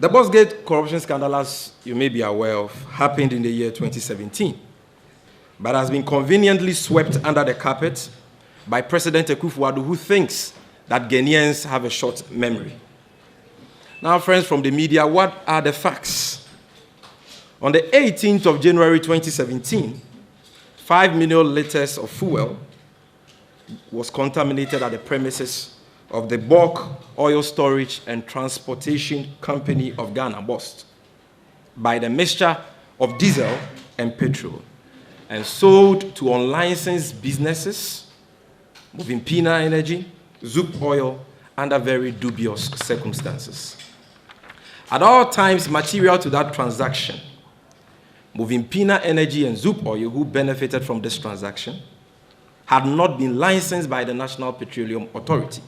The BOST corruption scandal, as you may be aware of, happened in the year 2017, but has been conveniently swept under the carpet by President Akufo-Addo, who thinks that Ghanaians have a short memory. Now, friends from the media, what are the facts? On the 18th of January 2017, 5 million liters of fuel was contaminated at the premises of the Bulk Oil Storage and Transportation Company of Ghana, BOST, by the mixture of diesel and petrol, and sold to unlicensed businesses, Movenpinaa Energy, Zoop Oil, under very dubious circumstances. At all times material to that transaction, Movenpinaa Energy and Zoop Oil, who benefited from this transaction, had not been licensed by the National Petroleum Authority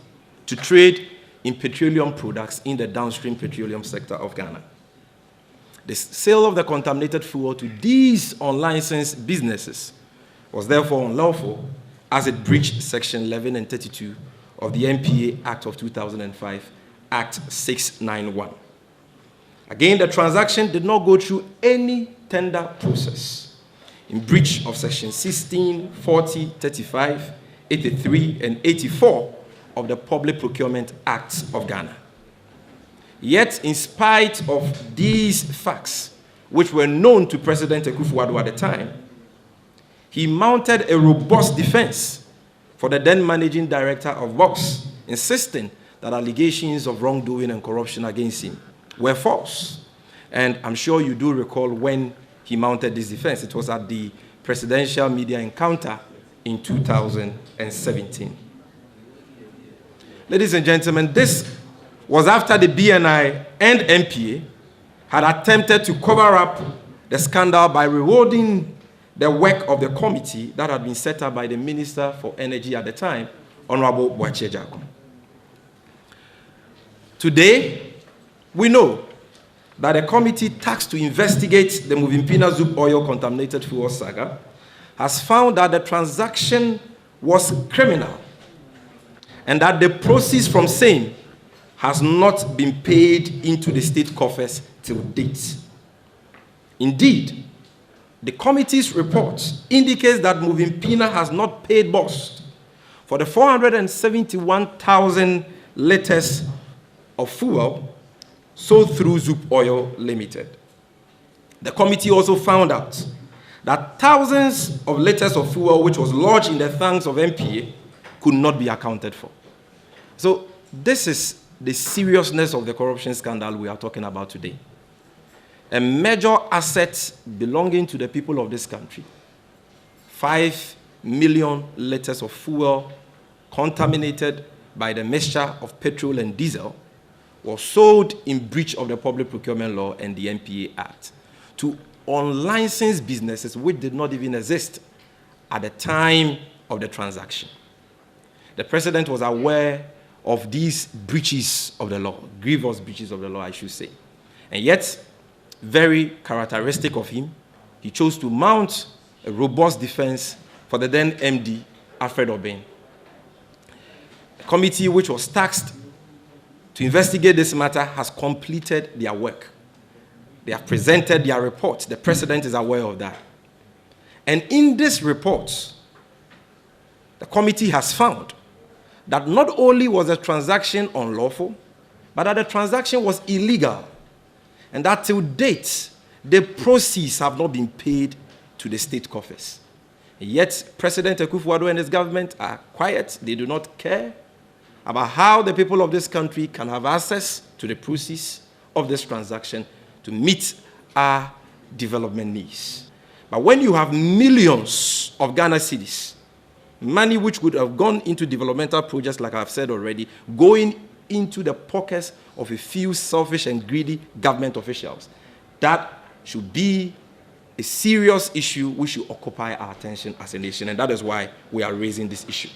to trade in petroleum products in the downstream petroleum sector of Ghana. The sale of the contaminated fuel to these unlicensed businesses was therefore unlawful, as it breached Section 11 and 32 of the NPA Act of 2005, Act 691. Again, the transaction did not go through any tender process, in breach of Section 16, 40, 35, 83, and 84 of the Public Procurement Act of Ghana. Yet, in spite of these facts, which were known to President Akufo-Addo at the time, he mounted a robust defense for the then managing director of BOST, insisting that allegations of wrongdoing and corruption against him were false. And I'm sure you do recall when he mounted this defense. It was at the presidential media encounter in 2017. Ladies and gentlemen, this was after the BNI and NPA had attempted to cover up the scandal by rewarding the work of the committee that had been set up by the Minister for Energy at the time, Honorable Boakye Jacob. Today, we know that a committee tasked to investigate the Movenpinaa Zoop Oil contaminated fuel saga has found that the transaction was criminal and that the proceeds from same has not been paid into the state coffers till date. Indeed, the committee's report indicates that Movenpinaa has not paid BOST for the 471,000 liters of fuel sold through Zoop Oil Limited. The committee also found out that thousands of liters of fuel which was lodged in the tanks of NPA could not be accounted for. So this is the seriousness of the corruption scandal we are talking about today. A major asset belonging to the people of this country, 5 million liters of fuel contaminated by the mixture of petrol and diesel, was sold in breach of the Public Procurement Law and the NPA Act to unlicensed businesses which did not even exist at the time of the transaction. The President was aware of these breaches of the law, grievous breaches of the law, I should say. And yet, very characteristic of him, he chose to mount a robust defense for the then MD, Alfred Obeng. A committee which was tasked to investigate this matter has completed their work. They have presented their report. The President is aware of that. And in this report, the committee has found that not only was the transaction unlawful, but that the transaction was illegal, and that till date, the proceeds have not been paid to the state coffers. Yet, President Akufo-Addo and his government are quiet. They do not care about how the people of this country can have access to the proceeds of this transaction to meet our development needs. But when you have millions of Ghana cedis, money which would have gone into developmental projects, like I've said already, going into the pockets of a few selfish and greedy government officials, that should be a serious issue which should occupy our attention as a nation, and that is why we are raising this issue.